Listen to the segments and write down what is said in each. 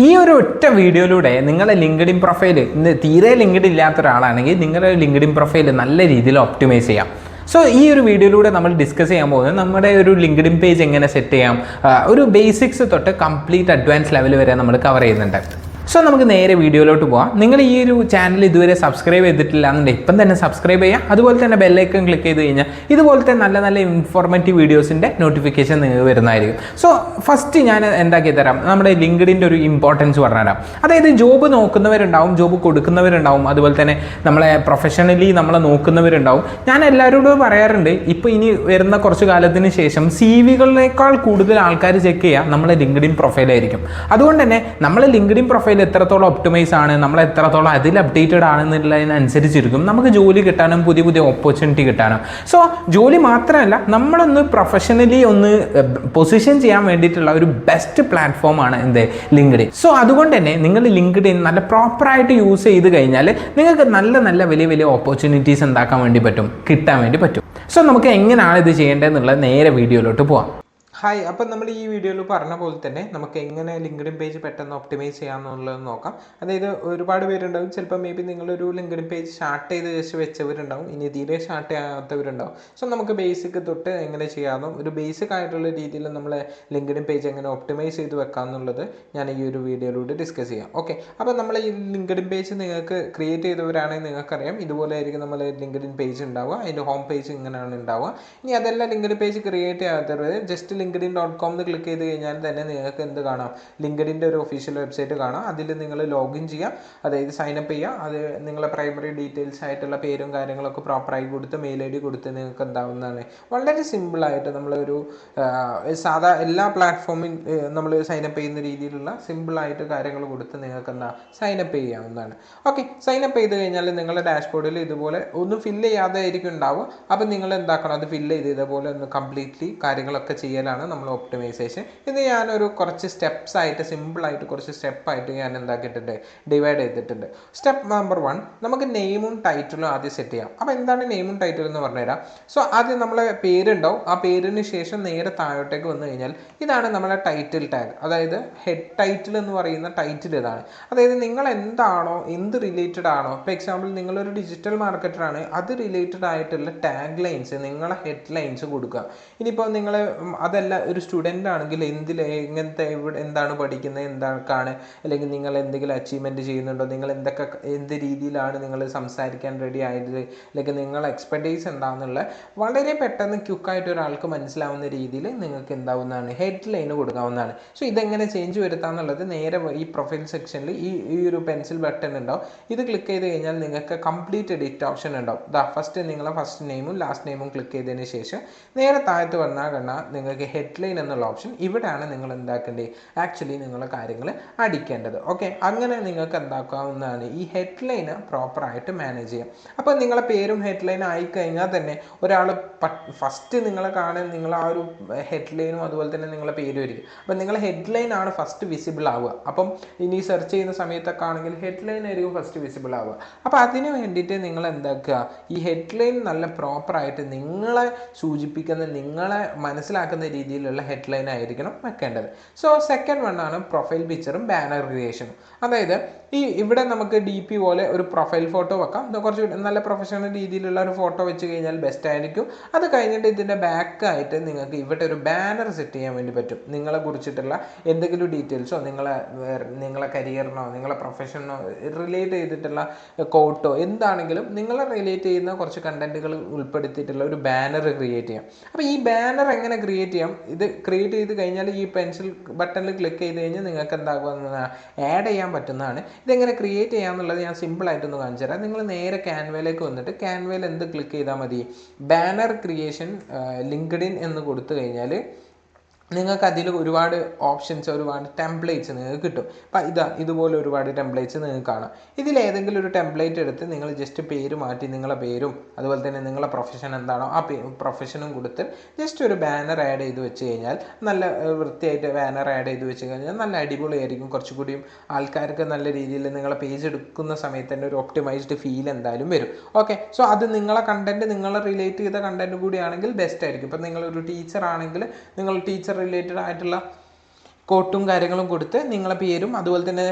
ഈ ഒരു ഒറ്റ വീഡിയോയിലൂടെ നിങ്ങളുടെ ലിങ്ക്ഡിൻ പ്രൊഫൈൽ തീരെ ലിങ്ക്ഡ് ഇല്ലാത്ത ഒരാളാണെങ്കിൽ നിങ്ങളുടെ ലിങ്ക്ഡിൻ പ്രൊഫൈൽ നല്ല രീതിയിൽ ഒപ്റ്റിമൈസ് ചെയ്യാം. സോ ഈ ഒരു വീഡിയോയിലൂടെ നമ്മൾ ഡിസ്കസ് ചെയ്യാൻ പോകുന്നത് നമ്മുടെ ഒരു ലിങ്ക്ഡിൻ പേജ് എങ്ങനെ സെറ്റ് ചെയ്യാം, ഒരു ബേസിക്സ് തൊട്ട് കംപ്ലീറ്റ് അഡ്വാൻസ് ലെവൽ വരെ നമ്മൾ കവർ ചെയ്യുന്നുണ്ട്. സോ നമുക്ക് നേരെ വീഡിയോയിലോട്ട് പോകാം. നിങ്ങൾ ഈ ഒരു ചാനൽ ഇതുവരെ സബ്സ്ക്രൈബ് ചെയ്തിട്ടില്ല എന്നുണ്ടെങ്കിൽ ഇപ്പം തന്നെ സബ്സ്ക്രൈബ് ചെയ്യുക. അതുപോലെ തന്നെ ബെല്ലൈക്കൺ ക്ലിക്ക് ചെയ്ത് കഴിഞ്ഞാൽ ഇതുപോലത്തെ നല്ല നല്ല ഇൻഫോർമേറ്റീവ് വീഡിയോസിൻ്റെ നോട്ടിഫിക്കേഷൻ നിങ്ങൾക്ക് വരുന്നതായിരിക്കും. സോ ഫസ്റ്റ് ഞാൻ എന്താക്കി തരാം, നമ്മുടെ ലിങ്ക്ഡിൻ്റെ ഒരു ഇമ്പോർട്ടൻസ് പറഞ്ഞുതരാം. അതായത് ജോബ് നോക്കുന്നവരുണ്ടാവും, ജോബ് കൊടുക്കുന്നവരുണ്ടാവും, അതുപോലെ തന്നെ നമ്മളെ പ്രൊഫഷണലി നമ്മളെ നോക്കുന്നവരുണ്ടാവും. ഞാൻ എല്ലാവരോടും പറയാറുണ്ട്, ഇപ്പോൾ ഇനി വരുന്ന കുറച്ച് കാലത്തിന് ശേഷം സി വികളേക്കാൾ കൂടുതൽ ആൾക്കാർ ചെക്ക് ചെയ്യുക നമ്മളെ ലിങ്ക്ഡിൻ പ്രൊഫൈലായിരിക്കും. അതുകൊണ്ട് തന്നെ നമ്മളെ ലിങ്ക്ഡിൻ പ്രൊഫൈൽ എത്രത്തോളം ഒപ്റ്റിമൈസ് ആണ്, നമ്മൾ എത്രത്തോളം അതിൽ അപ്ഡേറ്റഡ് ആണെന്നുള്ളതിനനുസരിച്ചിരിക്കും നമുക്ക് ജോലി കിട്ടാനും പുതിയ പുതിയ ഓപ്പർച്യൂണിറ്റി കിട്ടാനും. സോ ജോലി മാത്രമല്ല, നമ്മളൊന്ന് പ്രൊഫഷണലി ഒന്ന് പൊസിഷൻ ചെയ്യാൻ വേണ്ടിയിട്ടുള്ള ഒരു ബെസ്റ്റ് പ്ലാറ്റ്ഫോമാണ് എന്ത് ലിങ്ക്ഡിൻ. സോ അതുകൊണ്ട് തന്നെ നിങ്ങൾ ലിങ്ക്ഡിൻ നല്ല പ്രോപ്പറായിട്ട് യൂസ് ചെയ്ത് കഴിഞ്ഞാൽ നിങ്ങൾക്ക് നല്ല നല്ല വലിയ വലിയ ഓപ്പർച്യൂണിറ്റീസ് ഉണ്ടാക്കാൻ വേണ്ടി പറ്റും, കിട്ടാൻ വേണ്ടി പറ്റും. സോ നമുക്ക് എങ്ങനെയാണ് ഇത് ചെയ്യേണ്ടതെന്നുള്ളത് നേരെ വീഡിയോയിലോട്ട് പോവാം. ഹായ്, അപ്പം നമ്മൾ ഈ വീഡിയോയിൽ പറഞ്ഞ പോലെ തന്നെ നമുക്ക് എങ്ങനെ ലിങ്ക്ഡിൻ പേജ് പെട്ടെന്ന് ഒപ്റ്റിമൈസ് ചെയ്യാമെന്നുള്ളത് നോക്കാം. അതായത് ഒരുപാട് പേരുണ്ടാവും, ചിലപ്പോൾ മേ ബി നിങ്ങളൊരു ലിങ്ക്ഡിൻ പേജ് സ്റ്റാർട്ട് ചെയ്ത് ജസ്റ്റ് വെച്ചവരുണ്ടാവും, ഇനി തീരെ സ്റ്റാർട്ട് ചെയ്യാത്തവരുണ്ടാവും. സോ നമുക്ക് ബേസിക് തൊട്ട് എങ്ങനെ ചെയ്യാമെന്നും ഒരു ബേസിക് ആയിട്ടുള്ള രീതിയിൽ നമ്മൾ ലിങ്ക്ഡിൻ പേജ് എങ്ങനെ ഒപ്റ്റിമൈസ് ചെയ്ത് വെക്കാമെന്നുള്ളത് ഞാൻ ഈ ഒരു വീഡിയോയിലൂടെ ഡിസ്കസ് ചെയ്യാം. ഓക്കെ, അപ്പോൾ നമ്മൾ ഈ ലിങ്ക്ഡിൻ പേജ് നിങ്ങൾക്ക് ക്രിയേറ്റ് ചെയ്തവരാണെങ്കിൽ നിങ്ങൾക്കറിയാം ഇതുപോലെ ആയിരിക്കും നമ്മൾ ലിങ്ക്ഡിൻ പേജ് ഉണ്ടാവുക. അതിൻ്റെ ഹോം പേജ് ഇങ്ങനെയാണ് ഉണ്ടാവുക. ഇനി അതെല്ലാം ലിങ്ക്ഡിൻ പേജ് ക്രിയേറ്റ് ചെയ്യാത്തവർ ജസ്റ്റ് linkedin.com ക്ലിക്ക് ചെയ്ത് കഴിഞ്ഞാൽ തന്നെ നിങ്ങൾക്ക് എന്ത് കാണാം, ലിങ്ക്ഡിൻ്റെ ഒരു ഒഫീഷ്യൽ വെബ്സൈറ്റ് കാണാം. അതിൽ നിങ്ങൾ ലോഗിൻ ചെയ്യാം, അതായത് സൈനപ്പ് ചെയ്യുക. അത് നിങ്ങളെ പ്രൈമറി ഡീറ്റെയിൽസ് ആയിട്ടുള്ള പേരും കാര്യങ്ങളൊക്കെ പ്രോപ്പറായി കൊടുത്ത് മെയിൽ ഐ ഡി കൊടുത്ത് നിങ്ങൾക്ക് എന്താവുന്നതാണ്. വളരെ സിമ്പിളായിട്ട് നമ്മളൊരു സാധാ എല്ലാ പ്ലാറ്റ്ഫോമിൽ നമ്മൾ സൈനപ്പ് ചെയ്യുന്ന രീതിയിലുള്ള സിമ്പിളായിട്ട് കാര്യങ്ങൾ കൊടുത്ത് നിങ്ങൾക്ക് എന്താ സൈനപ്പ് ചെയ്യാവുന്നതാണ്. ഓക്കെ, സൈനപ്പ് ചെയ്ത് കഴിഞ്ഞാൽ നിങ്ങളുടെ ഡാഷ്ബോർഡിൽ ഇതുപോലെ ഒന്നും ഫില്ല് ചെയ്യാതെ ആയിരിക്കും ഉണ്ടാവുക. അപ്പം നിങ്ങൾ എന്താക്കണം, അത് ഫില്ല് ചെയ്ത് ഇതേപോലെ ഒന്ന് കംപ്ലീറ്റ്ലി കാര്യങ്ങളൊക്കെ ചെയ്യലാണ് നമ്മൾ ഒപ്റ്റിമൈസേഷൻ. ഇത് ഞാനൊരു കുറച്ച് സ്റ്റെപ്സ് ആയിട്ട് സിമ്പിളായിട്ട് കുറച്ച് സ്റ്റെപ്പായിട്ട് ഞാൻ എന്താക്കിയിട്ടുണ്ട്, ഡിവൈഡ് ചെയ്തിട്ടുണ്ട്. സ്റ്റെപ്പ് നമ്പർ 1, നമുക്ക് നെയിമും ടൈറ്റിലും ആദ്യം സെറ്റ് ചെയ്യാം. അപ്പോൾ എന്താണ് നെയിമും ടൈറ്റിലും എന്ന് പറഞ്ഞുതരാം. സോ ആദ്യം നമ്മളെ പേരുണ്ടാവും, ആ പേരിന് ശേഷം നേരെ താഴോട്ടേക്ക് വന്നു കഴിഞ്ഞാൽ ഇതാണ് നമ്മളെ ടൈറ്റിൽ ടാഗ്. അതായത് ഹെഡ് ടൈറ്റിൽ എന്ന് പറയുന്ന ടൈറ്റിൽ ഇതാണ്. അതായത് നിങ്ങൾ എന്താണോ, എന്ത് റിലേറ്റഡ് ആണോ, ഇപ്പോൾ എക്സാമ്പിൾ നിങ്ങളൊരു ഡിജിറ്റൽ മാർക്കറ്ററാണ്, അത് റിലേറ്റഡ് ആയിട്ടുള്ള ടാഗ് ലൈൻസ് നിങ്ങളെ ഹെഡ് ലൈൻസ് കൊടുക്കുക. ഇനിയിപ്പോൾ നിങ്ങൾ അതല്ല ഒരു സ്റ്റുഡൻ്റ് ആണെങ്കിൽ എങ്ങനത്തെ എന്താണ് പഠിക്കുന്നത്, എന്താണ്, അല്ലെങ്കിൽ നിങ്ങൾ എന്തെങ്കിലും അച്ചീവ്മെൻറ്റ് ചെയ്യുന്നുണ്ടോ, നിങ്ങൾ എന്ത് രീതിയിലാണ് നിങ്ങൾ സംസാരിക്കാൻ റെഡി ആയത്, അല്ലെങ്കിൽ നിങ്ങളെ എക്സ്പെർട്ടൈസ് എന്താണെന്നുള്ള വളരെ പെട്ടെന്ന് ക്വിക്കായിട്ട് ഒരാൾക്ക് മനസ്സിലാവുന്ന രീതിയിൽ നിങ്ങൾക്ക് എന്താവുന്നതാണ് ഹെഡ് ലൈന് കൊടുക്കാവുന്നതാണ്. സോ ഇതെങ്ങനെ ചേഞ്ച് വരുത്താമെന്നുള്ളത് നേരെ ഈ പ്രൊഫൈൽ സെക്ഷനിൽ ഈ ഒരു പെൻസിൽ ബട്ടൺ ഉണ്ടാവും. ഇത് ക്ലിക്ക് ചെയ്ത് കഴിഞ്ഞാൽ നിങ്ങൾക്ക് കംപ്ലീറ്റ് എഡിറ്റ് ഓപ്ഷൻ ഉണ്ടാവും. ഫസ്റ്റ് നിങ്ങളെ ഫസ്റ്റ് നെയിമും ലാസ്റ്റ് നെയിമും ക്ലിക്ക് ചെയ്തതിന് ശേഷം നേരെ താഴത്ത് വന്നാൽ നിങ്ങൾക്ക് ഹെഡ്ലൈൻ എന്നുള്ള ഓപ്ഷൻ, ഇവിടെയാണ് നിങ്ങൾ എന്താക്കേണ്ടത്, ആക്ച്വലി നിങ്ങളെ കാര്യങ്ങൾ അടിക്കേണ്ടത്. ഓക്കെ, അങ്ങനെ നിങ്ങൾക്ക് എന്താക്കാവുന്നതാണ് ഈ ഹെഡ്ലൈന് പ്രോപ്പറായിട്ട് മാനേജ് ചെയ്യാം. അപ്പോൾ നിങ്ങളെ പേരും ഹെഡ്ലൈൻ ആയിക്കഴിഞ്ഞാൽ തന്നെ ഒരാൾ ഫസ്റ്റ് നിങ്ങളെ കാണാൻ നിങ്ങൾ ആ ഒരു ഹെഡ്ലൈനും അതുപോലെ തന്നെ നിങ്ങളെ പേരും ആയിരിക്കും. അപ്പം നിങ്ങളെ ഹെഡ്ലൈൻ ആണ് ഫസ്റ്റ് വിസിബിൾ ആവുക. അപ്പം ഇനി സെർച്ച് ചെയ്യുന്ന സമയത്തൊക്കെ ആണെങ്കിൽ ഹെഡ്ലൈൻ ആയിരിക്കും ഫസ്റ്റ് വിസിബിൾ ആവുക. അപ്പോൾ അതിന് വേണ്ടിയിട്ട് നിങ്ങൾ എന്താക്കുക, ഈ ഹെഡ്ലൈൻ നല്ല പ്രോപ്പറായിട്ട് നിങ്ങളെ സൂചിപ്പിക്കുന്ന, നിങ്ങളെ മനസ്സിലാക്കുന്ന രീതിയിലുള്ള ഹെഡ്ലൈൻ ആയിരിക്കണം വെക്കേണ്ടത്. സോ സെക്കൻഡ് വണ്ണാണ് പ്രൊഫൈൽ പിക്ചറും ബാനർ ക്രിയേഷനും. അതായത് ഇവിടെ നമുക്ക് DP പോലെ ഒരു പ്രൊഫൈൽ ഫോട്ടോ വെക്കാം. കുറച്ച് നല്ല പ്രൊഫഷണൽ രീതിയിലുള്ള ഒരു ഫോട്ടോ വെച്ച് കഴിഞ്ഞാൽ ബെസ്റ്റ് ആയിരിക്കും. അത് കഴിഞ്ഞിട്ട് ഇതിൻ്റെ ബാക്കായിട്ട് നിങ്ങൾക്ക് ഇവിടെ ഒരു ബാനർ സെറ്റ് ചെയ്യാൻ വേണ്ടി പറ്റും. നിങ്ങളെ കുറിച്ചിട്ടുള്ള എന്തെങ്കിലും ഡീറ്റെയിൽസോ നിങ്ങളെ കരിയറിനോ നിങ്ങളെ പ്രൊഫഷനോ റിലേറ്റ് ചെയ്തിട്ടുള്ള കോട്ടോ എന്താണെങ്കിലും നിങ്ങളെ റിലേറ്റ് ചെയ്യുന്ന കുറച്ച് കണ്ടന്റുകൾ ഉൾപ്പെടുത്തിയിട്ടുള്ള ഒരു ബാനർ ക്രിയേറ്റ് ചെയ്യാം. അപ്പോൾ ഈ ബാനർ എങ്ങനെ ക്രിയേറ്റ് ചെയ്യാം, ഇത് ക്രിയേറ്റ് ചെയ്ത് കഴിഞ്ഞാൽ ഈ പെൻസിൽ ബട്ടണിൽ ക്ലിക്ക് ചെയ്ത് കഴിഞ്ഞാൽ നിങ്ങൾക്ക് എന്താകുമെന്ന് ആഡ് ചെയ്യാൻ പറ്റുന്നതാണ്. ഇതെങ്ങനെ ക്രിയേറ്റ് ചെയ്യാമെന്നുള്ളത് ഞാൻ സിമ്പിളായിട്ടൊന്ന് കാണിച്ചു തരാം. നിങ്ങൾ നേരെ ക്യാൻവയിലേക്ക് വന്നിട്ട് ക്യാൻവയിൽ എന്ത് ക്ലിക്ക് ചെയ്താൽ മതി, ബാനർ ക്രിയേഷൻ ലിങ്ക്ഡിൻ എന്ന് കൊടുത്തു കഴിഞ്ഞാൽ നിങ്ങൾക്ക് അതിൽ ഒരുപാട് ഓപ്ഷൻസ്, ഒരുപാട് ടെംപ്ലേറ്റ്സ് നിങ്ങൾക്ക് കിട്ടും. അപ്പം ഇതുപോലെ ഒരുപാട് ടെംപ്ലേറ്റ്സ് നിങ്ങൾക്ക് കാണാം. ഇതിലേതെങ്കിലും ഒരു ടെംപ്ലേറ്റ് എടുത്ത് നിങ്ങൾ ജസ്റ്റ് പേര് മാറ്റി നിങ്ങളെ പേരും അതുപോലെ തന്നെ നിങ്ങളെ പ്രൊഫഷൻ എന്താണോ ആ പ്രൊഫഷനും കൊടുത്ത് ജസ്റ്റ് ഒരു ബാനർ ആഡ് ചെയ്ത് വെച്ച് കഴിഞ്ഞാൽ, നല്ല വൃത്തിയായിട്ട് ബാനർ ആഡ് ചെയ്ത് വെച്ച് കഴിഞ്ഞാൽ നല്ല അടിപൊളിയായിരിക്കും. കുറച്ചുകൂടിയും ആൾക്കാർക്ക് നല്ല രീതിയിൽ നിങ്ങളെ പേജ് എടുക്കുന്ന സമയത്ത് തന്നെ ഒരു ഒപ്റ്റിമൈസ്ഡ് ഫീൽ എന്തായാലും വരും. ഓക്കെ, സോ അത് നിങ്ങളെ കണ്ടന്റ്, നിങ്ങളെ റിലേറ്റ് ചെയ്ത കണ്ടന്റ് കൂടിയാണെങ്കിൽ ബെസ്റ്റ് ആയിരിക്കും. ഇപ്പം നിങ്ങളൊരു ടീച്ചർ ആണെങ്കിൽ നിങ്ങൾ ടീച്ചർ റിലേറ്റഡ് ആയിട്ടുള്ള കോട്ടും കാര്യങ്ങളും കൊടുത്ത് നിങ്ങളെ പേരും അതുപോലെ തന്നെ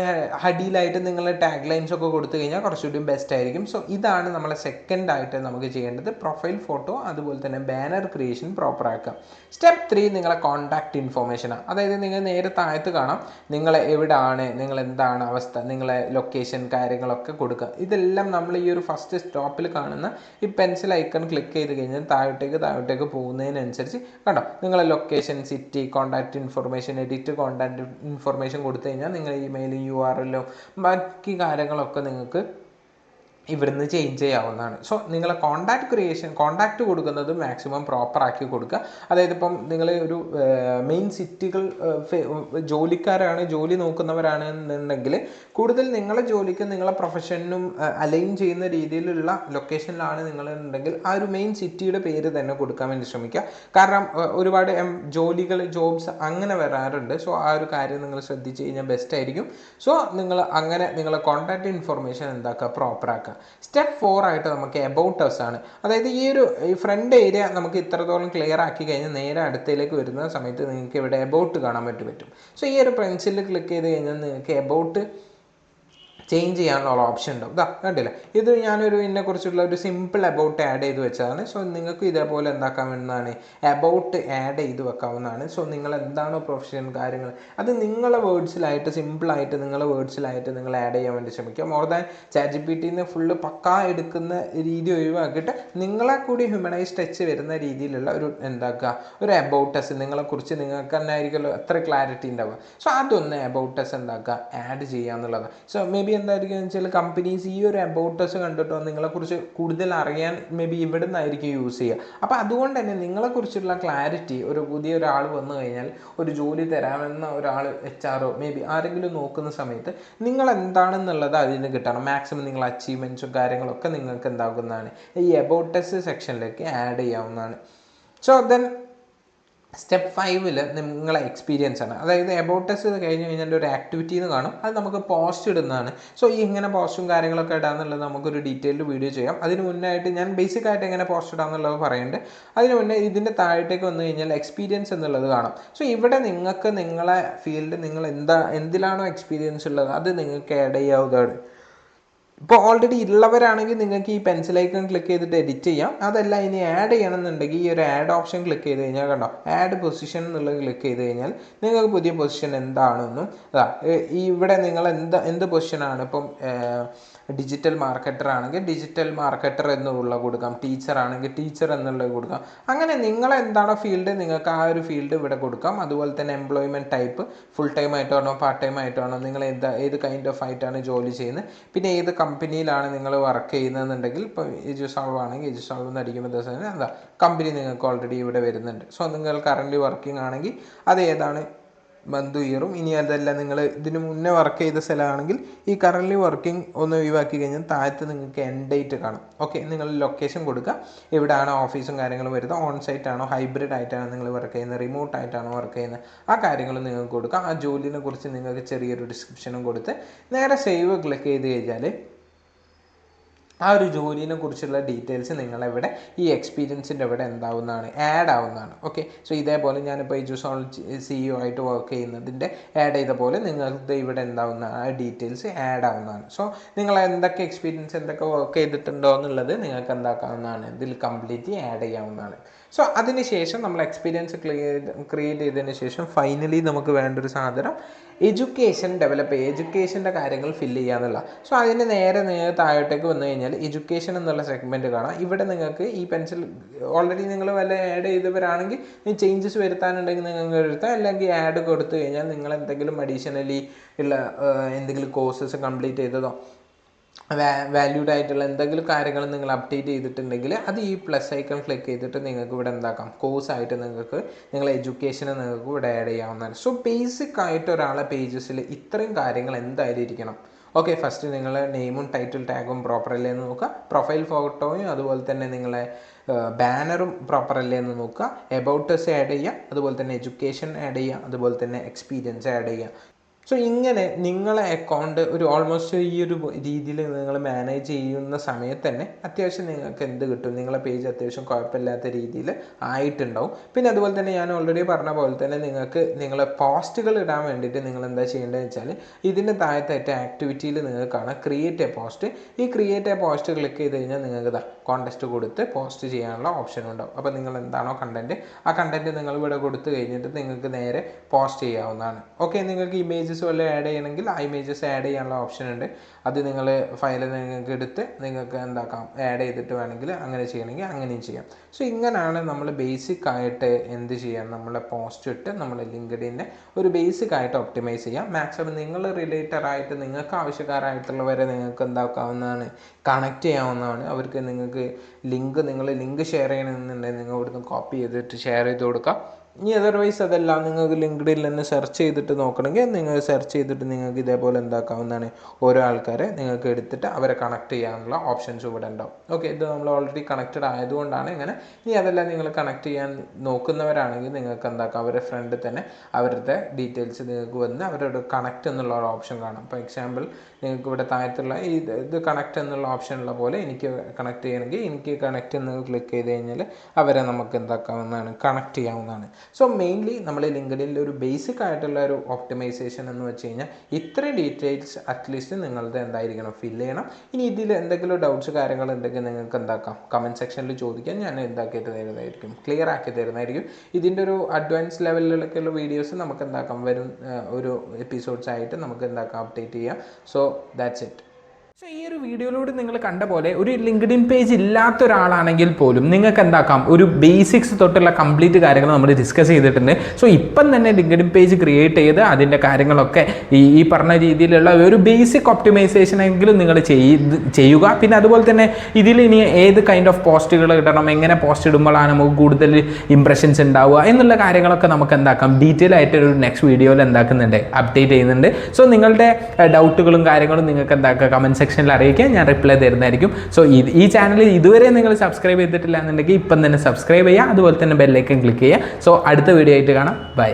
ഹഡിയിലായിട്ട് നിങ്ങളെ ടാഗ് ലൈൻസ് ഒക്കെ കൊടുത്തു കഴിഞ്ഞാൽ കുറച്ചുകൂടി ബെസ്റ്റ് ആയിരിക്കും. സോ ഇതാണ് നമ്മളെ സെക്കൻഡ് ആയിട്ട് നമുക്ക് ചെയ്യേണ്ടത്, പ്രൊഫൈൽ ഫോട്ടോ അതുപോലെ തന്നെ ബാനർ ക്രിയേഷൻ പ്രോപ്പർ ആക്കുക. സ്റ്റെപ്പ് 3 നിങ്ങളെ കോൺടാക്റ്റ് ഇൻഫോർമേഷനാണ്. അതായത് നിങ്ങൾ നേരെ താഴത്ത് കാണാം നിങ്ങൾ എവിടെയാണ്, നിങ്ങൾ എന്താണ് അവസ്ഥ, നിങ്ങളെ ലൊക്കേഷൻ കാര്യങ്ങളൊക്കെ കൊടുക്കുക. ഇതെല്ലാം നമ്മൾ ഈ ഒരു ഫസ്റ്റ് സ്റ്റോപ്പിൽ കാണുന്ന ഈ പെൻസിൽ ഐക്കൺ ക്ലിക്ക് ചെയ്ത് കഴിഞ്ഞാൽ താഴോട്ടേക്ക് പോകുന്നതിനനുസരിച്ച് കണ്ടോ നിങ്ങളെ location, city, contact information, edit contact information കൊടുത്തു കഴിഞ്ഞാൽ നിങ്ങൾ ഇമെയിൽ, URL ബാക്കി കാര്യങ്ങളൊക്കെ നിങ്ങൾക്ക് ഇവിടുന്ന് ചേഞ്ച് ചെയ്യാവുന്നതാണ്. സോ നിങ്ങളെ കോൺടാക്റ്റ് കൊടുക്കുന്നത് മാക്സിമം പ്രോപ്പർ ആക്കി കൊടുക്കുക. അതായത് ഇപ്പം നിങ്ങൾ ഒരു മെയിൻ സിറ്റികൾ ജോലിക്കാരാണ്, ജോലി നോക്കുന്നവരാണ് എന്നുണ്ടെങ്കിൽ കൂടുതൽ നിങ്ങളെ ജോലിക്ക് നിങ്ങളെ പ്രൊഫഷനും അലൈൻ ചെയ്യുന്ന രീതിയിലുള്ള ലൊക്കേഷനിലാണ് നിങ്ങളുണ്ടെങ്കിൽ ആ ഒരു മെയിൻ സിറ്റിയുടെ പേര് തന്നെ കൊടുക്കാൻ വേണ്ടി ശ്രമിക്കുക. കാരണം ഒരുപാട് ജോബ്സ് അങ്ങനെ വരാറുണ്ട്. സോ ആ ഒരു കാര്യം നിങ്ങൾ ശ്രദ്ധിച്ച് കഴിഞ്ഞാൽ ബെസ്റ്റ് ആയിരിക്കും. സോ നിങ്ങൾ അങ്ങനെ നിങ്ങളെ കോൺടാക്റ്റ് ഇൻഫോർമേഷൻ എന്താക്കുക, പ്രോപ്പർ ആക്കുക. സ്റ്റെപ്പ് 4 ആയിട്ട് നമുക്ക് എബൌട്ട് അസ് ആണ്. അതായത് ഈ ഫ്രണ്ട് ഏരിയ നമുക്ക് ഇത്രത്തോളം ക്ലിയർ ആക്കി കഴിഞ്ഞാൽ നേരെ അടുത്തയിലേക്ക് വരുന്ന സമയത്ത് നിങ്ങൾക്ക് ഇവിടെ എബൌട്ട് കാണാൻ പറ്റും. സോ ഈ ഒരു പെൻസിലിൽ ക്ലിക്ക് ചെയ്ത് കഴിഞ്ഞാൽ നിങ്ങൾക്ക് എബൌട്ട് ചേഞ്ച് ചെയ്യാനുള്ള ഓപ്ഷൻ ഉണ്ടാവും. ഇതാ കണ്ടില്ല, ഇത് ഞാനൊരു ഇതിനെക്കുറിച്ചുള്ള ഒരു സിമ്പിൾ എബൌട്ട് ആഡ് ചെയ്ത് വെച്ചതാണ്. സോ നിങ്ങൾക്ക് ഇതേപോലെ എന്താക്കാവുന്നതാണ്, എബൌട്ട് ആഡ് ചെയ്ത് വെക്കാവുന്നതാണ്. സോ നിങ്ങൾ എന്താണോ പ്രൊഫഷൻ കാര്യങ്ങൾ അത് നിങ്ങളെ വേർഡ്സിലായിട്ട് സിമ്പിളായിട്ട് നിങ്ങളെ വേർഡ്സിലായിട്ട് നിങ്ങൾ ആഡ് ചെയ്യാൻ വേണ്ടി ശ്രമിക്കുക. മോർ ദാൻ ChatGPTന്ന് ഫുള്ള് പക്കാ എടുക്കുന്ന രീതി ഒഴിവാക്കിയിട്ട് നിങ്ങളെ കൂടി ഹ്യൂമനൈസ് ടച്ച് വരുന്ന രീതിയിലുള്ള ഒരു ഒരു എബൌട്ട് അസ് നിങ്ങളെക്കുറിച്ച് നിങ്ങൾക്ക് തന്നെ ആയിരിക്കുമല്ലോ എത്ര ക്ലാരിറ്റി ഉണ്ടാവുക. സോ അതൊന്ന് എബൌട്ട് അസ് ആഡ് ചെയ്യുക എന്നുള്ളതാണ്. സോ മേ ബി എന്തായിരിക്കും വെച്ചാൽ കമ്പനീസ് ഈ ഒരു എബൌട്ട് അസ് കണ്ടിട്ടോ നിങ്ങളെക്കുറിച്ച് കൂടുതൽ അറിയാൻ മേ ബി ഇവിടെ നിന്നായിരിക്കും യൂസ് ചെയ്യുക. അപ്പോൾ അതുകൊണ്ട് തന്നെ നിങ്ങളെക്കുറിച്ചുള്ള ക്ലാരിറ്റി ഒരു പുതിയ ഒരാൾ വന്നു കഴിഞ്ഞാൽ ഒരു ജോലി തരാമെന്ന ഒരാൾ HR മേ ബി ആരെങ്കിലും നോക്കുന്ന സമയത്ത് നിങ്ങൾ എന്താണെന്നുള്ളത് അതിന് കിട്ടണം. മാക്സിമം നിങ്ങൾ അച്ചീവ്മെൻറ്റ്സും കാര്യങ്ങളൊക്കെ നിങ്ങൾക്ക് എന്താകുന്നതാണ് ഈ എബൌട്ട് അസ് സെക്ഷനിലേക്ക് ആഡ് ചെയ്യാവുന്നതാണ്. സോ ദെൻ സ്റ്റെപ്പ് 5 നിങ്ങളെ എക്സ്പീരിയൻസ് ആണ്. അതായത് എബൌട്ട് അസ് കഴിഞ്ഞ് കഴിഞ്ഞാൽ ഒരു ആക്ടിവിറ്റി എന്ന് കാണും, അത് നമുക്ക് പോസ്റ്റ് ഇടുന്നതാണ്. സോ ഈ ഇങ്ങനെ പോസ്റ്റും കാര്യങ്ങളൊക്കെ ഇടാന്നുള്ളത് നമുക്കൊരു ഡീറ്റെയിൽഡ് വീഡിയോ ചെയ്യാം. അതിന് മുന്നായിട്ട് ഞാൻ ബേസിക് ആയിട്ട് എങ്ങനെ പോസ്റ്റ് ഇടാന്നുള്ളത് പറയുന്നുണ്ട്. അതിന് മുന്നേ ഇതിൻ്റെ താഴത്തേക്ക് വന്നു കഴിഞ്ഞാൽ എക്സ്പീരിയൻസ് എന്നുള്ളത് കാണാം. സോ ഇവിടെ നിങ്ങൾക്ക് നിങ്ങളെ ഫീൽഡ് നിങ്ങൾ എന്തിലാണോ എക്സ്പീരിയൻസ് ഉള്ളത് അത് നിങ്ങൾക്ക് ആഡ് ചെയ്യാവുന്നതാണ്. ഇപ്പോൾ ഓൾറെഡി ഉള്ളവരാണെങ്കിൽ നിങ്ങൾക്ക് ഈ പെൻസിൽ ഐക്കൺ ക്ലിക്ക് ചെയ്തിട്ട് എഡിറ്റ് ചെയ്യാം. അതല്ല ഇനി ആഡ് ചെയ്യണമെന്നുണ്ടെങ്കിൽ ഈ ഒരു ആഡ് ഓപ്ഷൻ ക്ലിക്ക് ചെയ്ത് കഴിഞ്ഞാൽ കണ്ടോ ആഡ് പൊസിഷൻ എന്നുള്ളത് ക്ലിക്ക് ചെയ്ത് കഴിഞ്ഞാൽ നിങ്ങൾക്ക് പുതിയ പൊസിഷൻ എന്താണെന്നും ഇവിടെ നിങ്ങൾ എന്ത് പൊസിഷനാണ് ഇപ്പം ഡിജിറ്റൽ മാർക്കറ്റർ ആണെങ്കിൽ ഡിജിറ്റൽ മാർക്കറ്റർ എന്നുള്ള കൊടുക്കാം, ടീച്ചർ ആണെങ്കിൽ ടീച്ചർ എന്നുള്ളത് കൊടുക്കാം. അങ്ങനെ നിങ്ങളെന്താണോ ഫീൽഡ് നിങ്ങൾക്ക് ആ ഒരു ഫീൽഡ് ഇവിടെ കൊടുക്കാം. അതുപോലെ തന്നെ എംപ്ലോയ്മെൻറ്റ് ടൈപ്പ് ഫുൾ ടൈം ആയിട്ടാണോ പാർട്ട് ടൈം ആയിട്ടാണോ, നിങ്ങൾ ഏത് കൈൻഡ് ഓഫ് ആയിട്ടാണ് ജോലി ചെയ്യുന്നത്, പിന്നെ ഏത് കമ്പനിയിലാണ് നിങ്ങൾ വർക്ക് ചെയ്യുന്നതെന്നുണ്ടെങ്കിൽ ഇപ്പോൾ എജുസോൾവ് ആണെങ്കിൽ എജുസോൾവ് എന്ന് അടിക്കുമ്പോൾ ദിവസം കമ്പനി നിങ്ങൾക്ക് ഓൾറെഡി ഇവിടെ വരുന്നുണ്ട്. സോ നിങ്ങൾ കറൻ്റ് വർക്കിംഗ് ആണെങ്കിൽ അത് ഏതാണ് മന്ത് ഇയറും. ഇനി അതല്ല നിങ്ങൾ ഇതിന് മുന്നേ വർക്ക് ചെയ്ത സ്ഥലമാണെങ്കിൽ ഈ കറൻ്റ് വർക്കിംഗ് ഒന്ന് ഒഴിവാക്കി കഴിഞ്ഞാൽ താഴത്ത് നിങ്ങൾക്ക് എൻഡ് ഡേറ്റ് കാണും. ഓക്കെ, നിങ്ങൾ ലൊക്കേഷൻ കൊടുക്കുക, എവിടെയാണോ ഓഫീസും കാര്യങ്ങളും വരുന്നത്, ഓൺ സൈറ്റ് ആണോ ഹൈബ്രിഡ് ആയിട്ടാണ് നിങ്ങൾ വർക്ക് ചെയ്യുന്നത്, റിമോട്ട് ആയിട്ടാണോ വർക്ക് ചെയ്യുന്നത്, ആ കാര്യങ്ങൾ നിങ്ങൾക്ക് കൊടുക്കുക. ആ ജോലിനെ കുറിച്ച് നിങ്ങൾക്ക് ചെറിയൊരു ഡിസ്ക്രിപ്ഷനും കൊടുത്ത് നേരെ സേവ് ക്ലിക്ക് ചെയ്ത് കഴിഞ്ഞാൽ ആ ഒരു ജോലിനെ കുറിച്ചുള്ള ഡീറ്റെയിൽസ് നിങ്ങളിവിടെ ഈ എക്സ്പീരിയൻസിൻ്റെ ഇവിടെ എന്താവുന്നതാണ് ആഡ് ആവുന്നതാണ്. ഓക്കെ, സോ ഇതേപോലെ ഞാനിപ്പോൾ എജുസോൾ CEO ആയിട്ട് വർക്ക് ചെയ്യുന്നതിൻ്റെ ആഡ് ചെയ്ത പോലെ നിങ്ങൾക്ക് ഇവിടെ എന്താവുന്ന ആ ഡീറ്റെയിൽസ് ആഡ് ആവുന്നതാണ്. സോ നിങ്ങൾ എന്തൊക്കെ എക്സ്പീരിയൻസ് എന്തൊക്കെ വർക്ക് ചെയ്തിട്ടുണ്ടോ എന്നുള്ളത് നിങ്ങൾക്ക് എന്താക്കാവുന്നതാണ്, ഇതിൽ കംപ്ലീറ്റ് ആഡ് ചെയ്യാവുന്നതാണ്. സോ അതിന് ശേഷം നമ്മൾ എക്സ്പീരിയൻസ് ക്രിയേറ്റ് ചെയ്തതിന് ശേഷം ഫൈനലി നമുക്ക് വേണ്ടൊരു സാധനം എഡ്യൂക്കേഷൻ ഡെവലപ്പ് ചെയ്യുക, എഡ്യൂക്കേഷൻ്റെ കാര്യങ്ങൾ ഫില്ല് ചെയ്യുക എന്നുള്ള. സോ അതിന് നേരെ താഴോട്ടേക്ക് വന്നു കഴിഞ്ഞാൽ എഡ്യൂക്കേഷൻ എന്നുള്ള സെഗ്മെൻറ്റ് കാണാം. ഇവിടെ നിങ്ങൾക്ക് ഈ പെൻസിൽ ഓൾറെഡി നിങ്ങൾ വല്ല ആഡ് ചെയ്തവരാണെങ്കിൽ ചേഞ്ചസ് വരുത്താനുണ്ടെങ്കിൽ നിങ്ങൾക്ക് വരുത്താം, അല്ലെങ്കിൽ ആഡ് കൊടുത്തു കഴിഞ്ഞാൽ നിങ്ങൾ എന്തെങ്കിലും അഡീഷണലി ഉള്ള എന്തെങ്കിലും കോഴ്സസ് കംപ്ലീറ്റ് ചെയ്തതോ വാല്യൂഡ് ആയിട്ടുള്ള എന്തെങ്കിലും കാര്യങ്ങൾ നിങ്ങൾ അപ്ഡേറ്റ് ചെയ്തിട്ടുണ്ടെങ്കിൽ അത് ഈ പ്ലസ് ഐക്കൺ ക്ലിക്ക് ചെയ്തിട്ട് നിങ്ങൾക്ക് ഇവിടെ എന്താക്കാം, കോഴ്സായിട്ട് നിങ്ങൾക്ക് നിങ്ങളെ എഡ്യൂക്കേഷന് നിങ്ങൾക്ക് ഇവിടെ ആഡ് ചെയ്യാവുന്നതാണ്. സോ ബേസിക് ആയിട്ട് ഒരാളെ പേജസിൽ ഇത്രയും കാര്യങ്ങൾ എന്തായാലും ഇരിക്കണം. ഓക്കെ, ഫസ്റ്റ് നിങ്ങൾ നെയിമും ടൈറ്റിൽ ടാഗും പ്രോപ്പർ അല്ലേ എന്ന് നോക്കുക, പ്രൊഫൈൽ ഫോട്ടോയും അതുപോലെ തന്നെ നിങ്ങളെ ബാനറും പ്രോപ്പർ അല്ലേ എന്ന് നോക്കുക, എബൌട്ട് അസ് ആഡ് ചെയ്യുക, അതുപോലെ തന്നെ എഡ്യൂക്കേഷൻ ആഡ് ചെയ്യുക, അതുപോലെ തന്നെ എക്സ്പീരിയൻസ് ആഡ് ചെയ്യുക. സോ ഇങ്ങനെ നിങ്ങളെ അക്കൗണ്ട് ഒരു ഓൾമോസ്റ്റ് ഈ ഒരു രീതിയിൽ നിങ്ങൾ മാനേജ് ചെയ്യുന്ന സമയത്ത് തന്നെ അത്യാവശ്യം നിങ്ങൾക്ക് എന്ത് കിട്ടും, നിങ്ങളെ പേജ് അത്യാവശ്യം കുഴപ്പമില്ലാത്ത രീതിയിൽ ആയിട്ടുണ്ടാവും. പിന്നെ അതുപോലെ തന്നെ ഞാൻ ഓൾറെഡി പറഞ്ഞ പോലെ തന്നെ നിങ്ങൾക്ക് നിങ്ങളെ പോസ്റ്റുകൾ ഇടാൻ വേണ്ടിയിട്ട് നിങ്ങൾ എന്താ ചെയ്യേണ്ടതെന്ന് വെച്ചാൽ ഇതിൻ്റെ താഴത്തായിട്ട് ആക്ടിവിറ്റിയിൽ നിങ്ങൾക്ക് കാണാം ക്രിയേറ്റ് എ പോസ്റ്റ്. ഈ ക്രിയേറ്റ് എ പോസ്റ്റ് ക്ലിക്ക് ചെയ്ത് കഴിഞ്ഞാൽ നിങ്ങൾക്ക് കോൺടെസ്റ്റ് കൊടുത്ത് പോസ്റ്റ് ചെയ്യാനുള്ള ഓപ്ഷൻ ഉണ്ടാവും. അപ്പോൾ നിങ്ങൾ എന്താണോ കണ്ടൻറ്റ്, ആ കണ്ടൻറ്റ് നിങ്ങൾ ഇവിടെ കൊടുത്തു കഴിഞ്ഞിട്ട് നിങ്ങൾക്ക് നേരെ പോസ്റ്റ് ചെയ്യാവുന്നതാണ്. ഓക്കെ, നിങ്ങൾക്ക് ഇമേജസ് വല്ലതും ആഡ് ചെയ്യണമെങ്കിൽ ആ ഇമേജസ് ആഡ് ചെയ്യാനുള്ള ഓപ്ഷൻ ഉണ്ട്. അത് നിങ്ങൾ ഫയൽ നിങ്ങൾക്ക് എടുത്ത് നിങ്ങൾക്ക് എന്താക്കാം ആഡ് ചെയ്തിട്ട് വേണമെങ്കിൽ അങ്ങനെ ചെയ്യണമെങ്കിൽ അങ്ങനെയും ചെയ്യാം. സോ ഇങ്ങനെയാണ് നമ്മൾ ബേസിക് ആയിട്ട് എന്ത് ചെയ്യാം, നമ്മളെ പോസ്റ്റ് ഇട്ട് നമ്മൾ ലിങ്ക്ഡിനെ ഒരു ബേസിക് ആയിട്ട് ഒപ്റ്റിമൈസ് ചെയ്യാം. മാക്സിമം നിങ്ങൾ റിലേറ്റഡ് ആയിട്ട് നിങ്ങൾക്ക് ആവശ്യക്കാരായിട്ടുള്ളവരെ നിങ്ങൾക്ക് എന്താക്കാവുന്നതാണ്, കണക്ട് ചെയ്യാവുന്നതാണ്. അവർക്ക് നിങ്ങൾക്ക് നിങ്ങൾ ലിങ്ക് ഷെയർ ചെയ്യണമെന്നുണ്ടെങ്കിൽ നിങ്ങൾ ഇവിടുന്ന് കോപ്പി ചെയ്തിട്ട് ഷെയർ ചെയ്ത് കൊടുക്കുക. ഇനി അതർവൈസ് അതെല്ലാം നിങ്ങൾക്ക് ലിങ്ക്ഡിൽ തന്നെ സെർച്ച് ചെയ്തിട്ട് നോക്കണമെങ്കിൽ നിങ്ങൾ സെർച്ച് ചെയ്തിട്ട് നിങ്ങൾക്ക് ഇതേപോലെ എന്താക്കാവുന്നതാണ്, ഓരോ ആൾക്കാരെ നിങ്ങൾക്ക് എടുത്തിട്ട് അവരെ കണക്ട് ചെയ്യാനുള്ള ഓപ്ഷൻസ് ഇവിടെ ഉണ്ടാവും. ഓക്കെ, ഇത് നമ്മൾ ഓൾറെഡി കണക്റ്റഡ് ആയതുകൊണ്ടാണ് ഇങ്ങനെ. ഇനി അതെല്ലാം നിങ്ങൾ കണക്ട് ചെയ്യാൻ നോക്കുന്നവരാണെങ്കിൽ നിങ്ങൾക്ക് എന്താക്കാം, അവരുടെ ഫ്രണ്ടിൽ തന്നെ അവരുടെ ഡീറ്റെയിൽസ് നിങ്ങൾക്ക് വന്ന് അവരോട് കണക്ട് എന്നുള്ള ഒരു ഓപ്ഷൻ കാണാം. ഫോർ എക്സാമ്പിൾ നിങ്ങൾക്ക് ഇവിടെ താഴത്തുള്ള ഇത് കണക്ട് എന്നുള്ള ഓപ്ഷനുള്ള പോലെ എനിക്ക് കണക്ട് ചെയ്യണമെങ്കിൽ എനിക്ക് കണക്ട് എന്ന് ക്ലിക്ക് ചെയ്ത് കഴിഞ്ഞാൽ അവരെ നമുക്ക് എന്താക്കാവുന്നതാണ്, കണക്ട് ചെയ്യാവുന്നതാണ്. സോ മെയിൻലി നമ്മൾ ലിങ്ക്ഡിനിൽ ഒരു ബേസിക് ആയിട്ടുള്ള ഒരു ഒപ്റ്റിമൈസേഷൻ എന്ന് വെച്ച് കഴിഞ്ഞാൽ ഇത്രയും ഡീറ്റെയിൽസ് അറ്റ്ലീസ്റ്റ് നിങ്ങളുടെ എന്തായിരിക്കണം, ഫില്ല് ചെയ്യണം. ഇനി ഇതിൽ എന്തെങ്കിലും ഡൗട്ട്സ് കാര്യങ്ങൾ ഉണ്ടെങ്കിൽ നിങ്ങൾക്ക് എന്താക്കാം, കമൻറ്റ് സെക്ഷനിൽ ചോദിക്കാൻ ഞാൻ എന്താക്കിയിട്ട് തരുന്നതായിരിക്കും, ക്ലിയർ ആക്കി തരുന്നതായിരിക്കും. ഇതിൻ്റെ ഒരു അഡ്വാൻസ് ലെവലിലൊക്കെയുള്ള വീഡിയോസ് നമുക്ക് എന്താക്കാം വരും ഒരു എപ്പിസോഡ്സ് ആയിട്ട് നമുക്ക് എന്താക്കാം അപ്ഡേറ്റ് ചെയ്യാം. So that's it. സോ ഈ ഒരു വീഡിയോയിലൂടെ നിങ്ങൾ കണ്ട പോലെ ഒരു ലിങ്ക്ഡിൻ പേജ് ഇല്ലാത്ത ഒരാളാണെങ്കിൽ പോലും നിങ്ങൾക്ക് എന്താക്കാം, ഒരു ബേസിക്സ് തൊട്ടുള്ള കംപ്ലീറ്റ് കാര്യങ്ങൾ നമ്മൾ ഡിസ്കസ് ചെയ്തിട്ടുണ്ട്. സോ ഇപ്പം തന്നെ ലിങ്ക്ഡിൻ പേജ് ക്രിയേറ്റ് ചെയ്ത് അതിൻ്റെ കാര്യങ്ങളൊക്കെ ഈ പറഞ്ഞ രീതിയിലുള്ള ഒരു ബേസിക് ഒപ്റ്റിമൈസേഷൻ എങ്കിലും നിങ്ങൾ ചെയ്യുക. പിന്നെ അതുപോലെ തന്നെ ഇതിൽ ഇനി ഏത് കൈൻഡ് ഓഫ് പോസ്റ്റുകൾ ഇടണം, എങ്ങനെ പോസ്റ്റ് ഇടുമ്പോഴാണ് നമുക്ക് കൂടുതൽ ഇംപ്രഷൻസ് ഉണ്ടാവുക എന്നുള്ള കാര്യങ്ങളൊക്കെ നമുക്ക് എന്താക്കാം ഡീറ്റെയിൽ ആയിട്ട് ഒരു നെക്സ്റ്റ് വീഡിയോയിൽ എന്താക്കുന്നുണ്ട്, അപ്ഡേറ്റ് ചെയ്യുന്നുണ്ട്. സോ നിങ്ങളുടെ ഡൗട്ടുകളും കാര്യങ്ങളും നിങ്ങൾക്ക് എന്താക്കുക കമൻറ്റ് സെക്ഷനിൽ അറിയിക്കാൻ ഞാൻ റിപ്ലൈ തരുന്നതായിരിക്കും. സോ ഈ ചാനൽ ഇതുവരെ നിങ്ങൾ സബ്സ്ക്രൈബ് ചെയ്തിട്ടില്ല എന്നുണ്ടെങ്കിൽ ഇപ്പം തന്നെ സബ്സ്ക്രൈബ് ചെയ്യുക, അതുപോലെ തന്നെ ബെല്ലൈക്കൻ ക്ലിക്ക് ചെയ്യുക. സോ അടുത്ത വീഡിയോ ആയിട്ട് കാണാം. ബൈ.